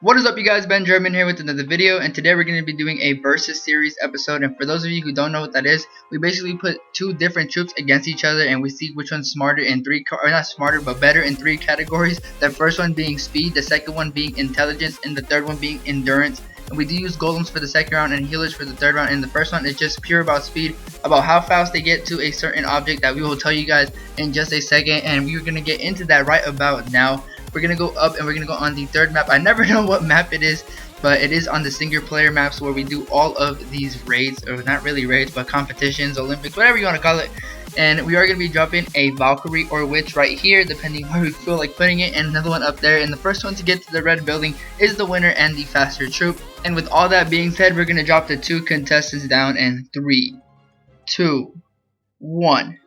What is up, you guys? Ben German here with another video, and today we're going to be doing a versus series episode. And for those of you who don't know what that is, we basically put two different troops against each other and we see which one's smarter in not smarter but better in three categories. The first one being speed, the second one being intelligence, and the third one being endurance. And we do use golems for the second round and healers for the third round. And the first one is just pure about speed, about how fast they get to a certain object that we will tell you guys in just a second. And we're going to get into that right about now. We're going to go up and we're going to go on the third map. I never know what map it is, but it is on the single player maps where we do all of these raids, or not really raids, but competitions, Olympics, whatever you want to call it. And we are going to be dropping a Valkyrie or Witch right here, depending where we feel like putting it, and another one up there. And the first one to get to the red building is the winner and the faster troop. And with all that being said, we're going to drop the two contestants down in 3, 2, 1.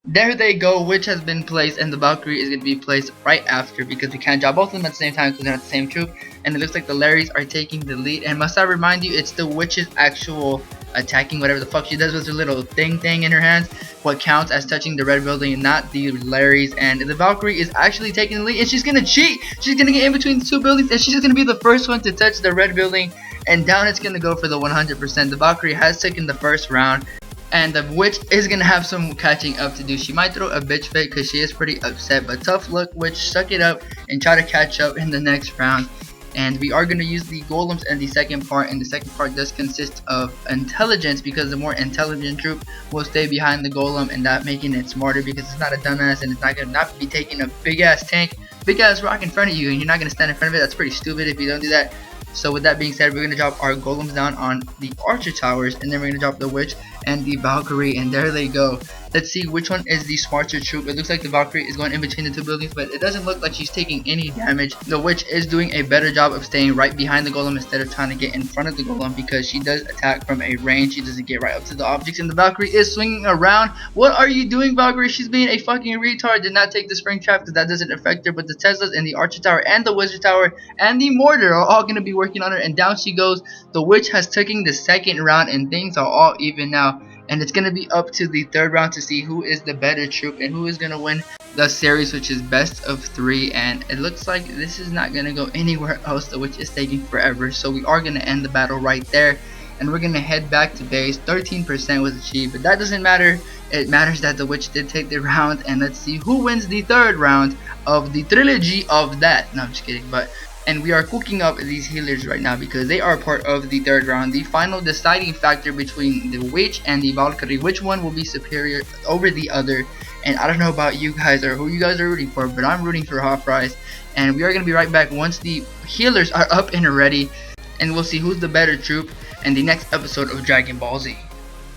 There they go. Witch has been placed and the Valkyrie is going to be placed right after, because we can't drop both of them at the same time because they're not the same troop. And it looks like the Larrys are taking the lead. And must I remind you, it's the Witch's actual attacking whatever the fuck she does with her little thing in her hands what counts as touching the red building, and not the Larrys. And the Valkyrie is actually taking the lead, and she's going to cheat. She's going to get in between the two buildings, and she's just going to be the first one to touch the red building. And down it's going to go for the 100%. The Valkyrie has taken the first round, and the Witch is going to have some catching up to do. She might throw a bitch fit because she is pretty upset, but tough luck, Witch. Suck it up and try to catch up in the next round. And we are going to use the golems in the second part, and the second part does consist of intelligence, because the more intelligent troop will stay behind the golem, and that making it smarter because it's not a dumbass and it's not going to not be taking a big ass tank, big ass rock in front of you, and you're not going to stand in front of it. That's pretty stupid if you don't do that. So with that being said, we're going to drop our golems down on the archer towers, and then we're going to drop the Witch and the Valkyrie, and there they go. Let's see which one is the smarter troop. It looks like the Valkyrie is going in between the two buildings, but it doesn't look like she's taking any damage. The Witch is doing a better job of staying right behind the golem instead of trying to get in front of the golem, because she does attack from a range. She doesn't get right up to the objects, and the Valkyrie is swinging around. What are you doing, Valkyrie? She's being a fucking retard. Did not take the spring trap because that doesn't affect her, but the Teslas and the archer tower and the wizard tower and the mortar are all going to be working on her, and down she goes. The Witch has taken the second round, and things are all even now. And it's going to be up to the third round to see who is the better troop and who is going to win the series, which is best of 3. And it looks like this is not going to go anywhere else, the Witch is taking forever. So we are going to end the battle right there, and we're going to head back to base. 13% was achieved, but that doesn't matter. It matters that the Witch did take the round, and let's see who wins the third round of the trilogy of that. No, I'm just kidding, but... And we are cooking up these healers right now because they are part of the third round. The final deciding factor between the Witch and the Valkyrie, which one will be superior over the other. And I don't know about you guys or who you guys are rooting for, but I'm rooting for Hot Fries. And we are going to be right back once the healers are up and ready, and we'll see who's the better troop in the next episode of Dragon Ball Z.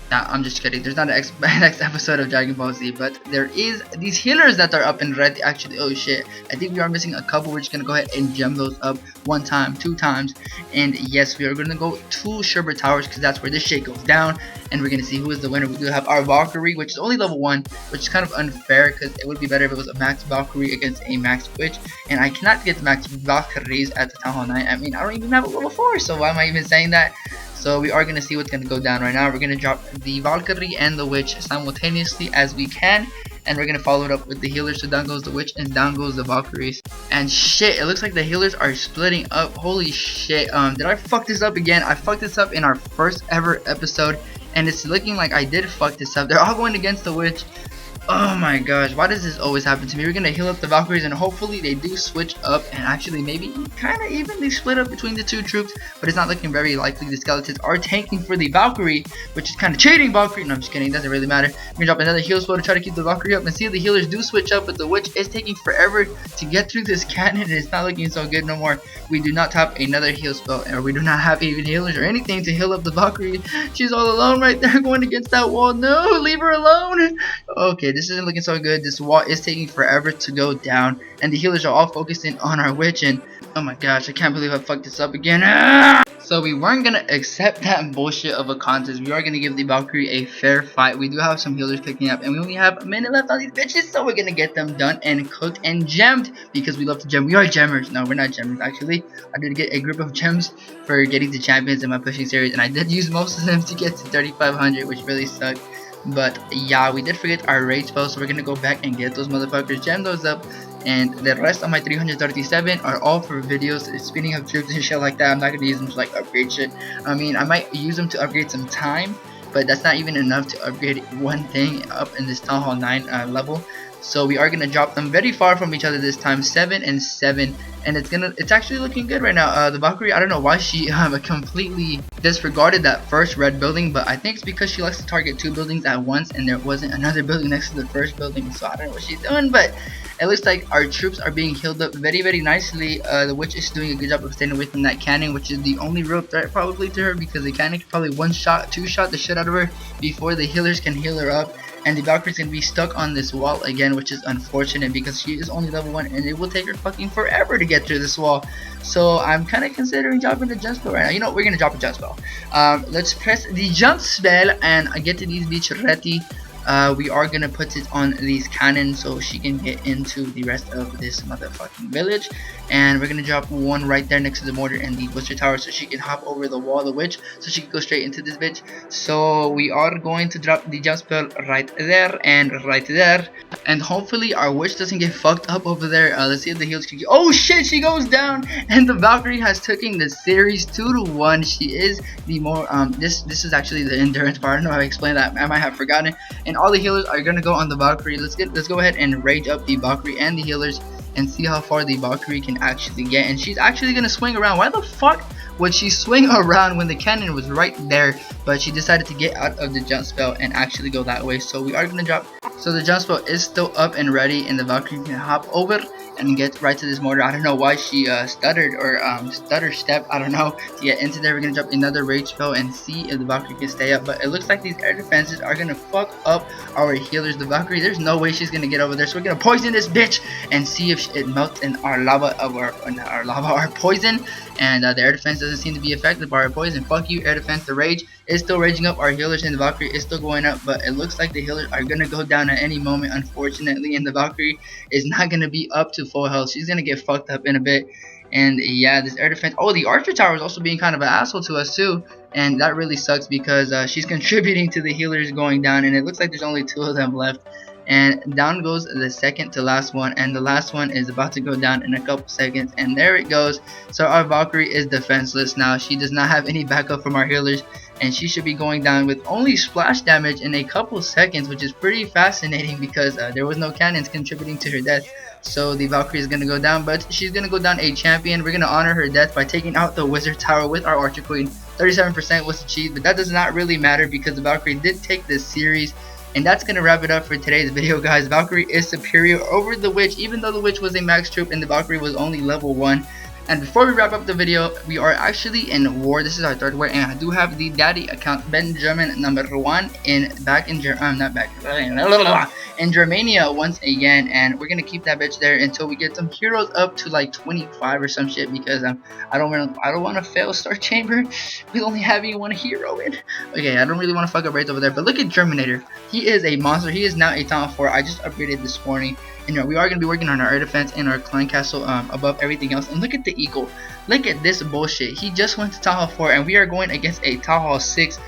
Nah, I'm just kidding. There's not an next episode of Dragon Ball Z, but there is these healers that are up and ready. Actually, oh shit, I think we are missing a couple. We're just gonna go ahead and gem those up 1 time, 2 times, and yes, we are gonna go to Sherbert Towers because that's where this shit goes down. And we're gonna see who is the winner. We do have our Valkyrie, which is only level 1, which is kind of unfair because it would be better if it was a max Valkyrie against a max Witch. And I cannot get the max Valkyries at the Town Hall 9. I mean, I don't even have a level 4, so why am I even saying that? So we are going to see what's going to go down right now. We're going to drop the Valkyrie and the Witch simultaneously as we can. And we're going to follow it up with the healers. So down goes the Witch and down goes the Valkyries. And shit, it looks like the healers are splitting up. Holy shit. Did I fuck this up again? I fucked this up in our first ever episode, and it's looking like I did fuck this up. They're all going against the Witch. Oh my gosh, why does this always happen to me? We're gonna heal up the Valkyries, and hopefully they do switch up and actually maybe kind of evenly split up between the two troops, but it's not looking very likely. The skeletons are tanking for the Valkyrie, which is kind of cheating Valkyrie. No, I'm just kidding, it doesn't really matter. We're gonna drop another heal spell to try to keep the Valkyrie up and see if the healers do switch up, but the Witch is taking forever to get through this cannon, and it's not looking so good no more. We do not have another heal spell, or we do not have even healers or anything to heal up the Valkyrie. She's all alone right there going against that wall. No, leave her alone. Okay, this isn't looking so good. This wall is taking forever to go down, and the healers are all focusing on our Witch, and oh my gosh, I can't believe I fucked this up again. So we weren't gonna accept that bullshit of a contest. We are gonna give the Valkyrie a fair fight. We do have some healers picking up, and we only have a minute left on these bitches, so we're gonna get them done and cooked and gemmed because we love to gem. We are gemmers. No, we're not gemmers actually. I did get a group of gems for getting to champions in my pushing series, and I did use most of them to get to 3,500, which really sucked. But yeah, we did forget our raid spell, so we're gonna go back and get those motherfuckers, gem those up, and the rest of my 337 are all for videos. Speaking of troops and shit like that, I'm not gonna use them to like upgrade shit. I mean, I might use them to upgrade some time, but that's not even enough to upgrade one thing up in this Town Hall 9 level. So we are gonna drop them very far from each other this time, 7 and 7, and it's actually looking good right now. The Valkyrie, I don't know why she completely disregarded that first red building, but I think it's because she likes to target 2 buildings at once, and there wasn't another building next to the first building, so I don't know what she's doing, but it looks like our troops are being healed up very nicely. The witch is doing a good job of staying away from that cannon, which is the only real threat probably to her, because the cannon can probably 1-shot, 2-shot the shit out of her before the healers can heal her up. And the Valkyrie's gonna be stuck on this wall again, which is unfortunate because she is only level 1 and it will take her fucking forever to get through this wall. So I'm kind of considering dropping the jump spell right now. You know, we're gonna drop a jump spell. Let's press the jump spell and get to these bitch ready. We are gonna put it on these cannons so she can get into the rest of this motherfucking village, and we're gonna drop one right there next to the mortar and the booster tower so she can hop over the wall of the witch, so she can go straight into this bitch. So we are going to drop the jump spell right there and right there, and hopefully our witch doesn't get fucked up over there. Let's see if the heals can get— oh shit, she goes down, and the Valkyrie has taken the series 2-1. She is the more this is actually the endurance part. I don't know how to explain that, I might have forgotten. And all the healers are gonna go on the Valkyrie. Let's go ahead and rage up the Valkyrie and the healers and see how far the Valkyrie can actually get. And she's actually gonna swing around. Why the fuck would she swing around when the cannon was right there? But she decided to get out of the jump spell and actually go that way. So we are gonna drop. So the jump spell is still up and ready, and the Valkyrie can hop over and get right to this mortar. I don't know why she stuttered or stutter step, I don't know, to get into there. We're gonna drop another rage spell and see if the Valkyrie can stay up, but it looks like these air defenses are gonna fuck up our healers. The Valkyrie, there's no way she's gonna get over there, so we're gonna poison this bitch and see if it melts in our lava of our poison. And the air defense doesn't seem to be affected by our poison. Fuck you, air defense. The rage is still raging up our healers, and the Valkyrie is still going up, but it looks like the healers are gonna go down at any moment, unfortunately, and the Valkyrie is not gonna be up to full health. She's gonna get fucked up in a bit. And yeah, this air defense— oh, the archer tower is also being kind of an asshole to us too, and that really sucks because she's contributing to the healers going down, and it looks like there's only 2 of them left. And down goes the second to last one, and the last one is about to go down in a couple seconds, and there it goes. So our Valkyrie is defenseless now. She does not have any backup from our healers, and she should be going down with only splash damage in a couple seconds, which is pretty fascinating because there was no cannons contributing to her death. So the Valkyrie is gonna go down, but she's gonna go down a champion. We're gonna honor her death by taking out the wizard tower with our archer queen. 37% was achieved, but that does not really matter because the Valkyrie did take this series. And that's gonna wrap it up for today's video, guys. Valkyrie is superior over the witch, even though the witch was a max troop and the Valkyrie was only level 1. And before we wrap up the video, we are actually in war. This is our 3rd war, and I do have the daddy account Benjamin #1 in Germania once again, and we're gonna keep that bitch there until we get some heroes up to like 25 or some shit, because I don't want to fail Star Chamber with only having 1 hero in. Okay, I don't really want to fuck up right over there, but look at Terminator. He is a monster. He is now a Town 4. I just upgraded this morning. And we are going to be working on our air defense and our clan castle above everything else. And look at the eagle. Look at this bullshit. He just went to Town Hall 4 and we are going against a Town Hall 6.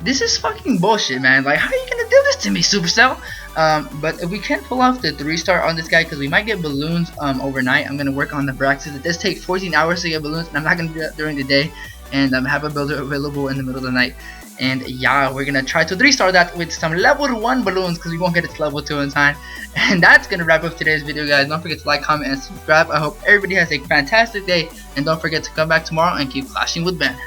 This is fucking bullshit, man. Like, how are you going to do this to me, Supercell? But if we can't pull off the 3-star on this guy, because we might get balloons overnight, I'm going to work on the Braxes. It does take 14 hours to get balloons, and I'm not going to do that during the day. And have a builder available in the middle of the night. And yeah, we're gonna try to 3-star that with some level 1 balloons, because we won't get it to level 2 in time. And that's gonna wrap up today's video, guys. Don't forget to like, comment, and subscribe. I hope everybody has a fantastic day, and don't forget to come back tomorrow and keep clashing with Ben.